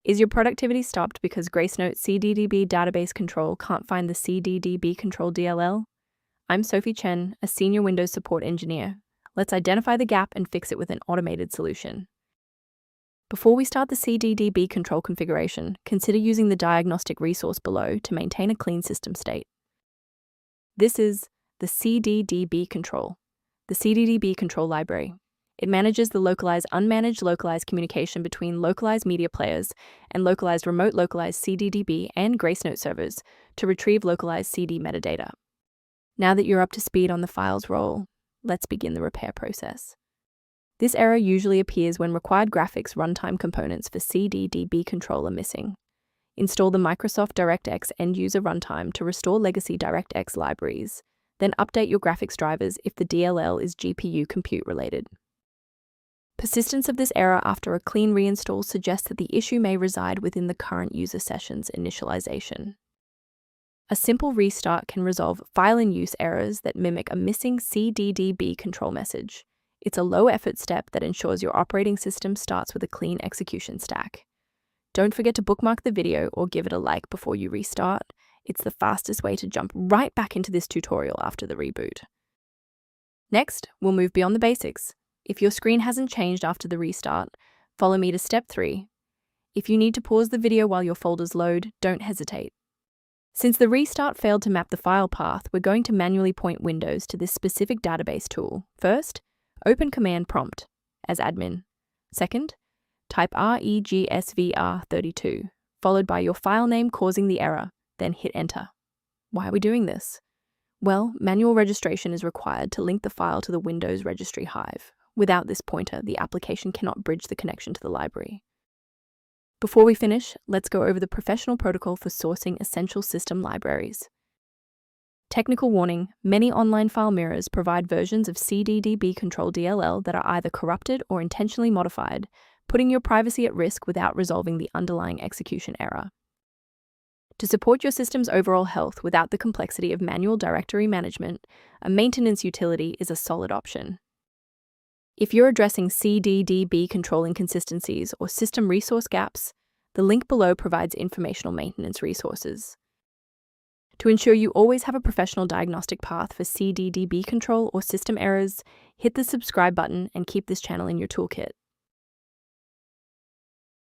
Is your productivity stopped because Gracenote CDDB Database Control can't find the CDDB Control DLL? I'm Sophie Chen, a senior Windows support engineer. Let's identify the gap and fix it with an automated solution. Before we start the CDDB control configuration, consider using the diagnostic resource below to maintain a clean system state. This is the CDDB Control, the CDDB Control library. It manages the unmanaged localized communication between localized media players and remote localized CDDB and Gracenote servers to retrieve localized CD metadata. Now that you're up to speed on the file's role, let's begin the repair process. This error usually appears when required graphics runtime components for CDDB Control are missing. Install the Microsoft DirectX end-user runtime to restore legacy DirectX libraries, then update your graphics drivers if the DLL is GPU compute related. Persistence of this error after a clean reinstall suggests that the issue may reside within the current user session's initialization. A simple restart can resolve file-in-use errors that mimic a missing CDDB control message. It's a low-effort step that ensures your operating system starts with a clean execution stack. Don't forget to bookmark the video or give it a like before you restart. It's the fastest way to jump right back into this tutorial after the reboot. Next, we'll move beyond the basics. If your screen hasn't changed after the restart, follow me to step 3. If you need to pause the video while your folders load, don't hesitate. Since the restart failed to map the file path, we're going to manually point Windows to this specific database tool. First, open Command Prompt as admin. Second, type regsvr32, followed by your file name causing the error, then hit Enter. Why are we doing this? Well, manual registration is required to link the file to the Windows registry hive. Without this pointer, the application cannot bridge the connection to the library. Before we finish, let's go over the professional protocol for sourcing essential system libraries. Technical warning: many online file mirrors provide versions of CDDB Control DLL that are either corrupted or intentionally modified, putting your privacy at risk without resolving the underlying execution error. To support your system's overall health without the complexity of manual directory management, a maintenance utility is a solid option. If you're addressing CDDB control inconsistencies or system resource gaps, the link below provides informational maintenance resources. To ensure you always have a professional diagnostic path for CDDB control or system errors, hit the subscribe button and keep this channel in your toolkit.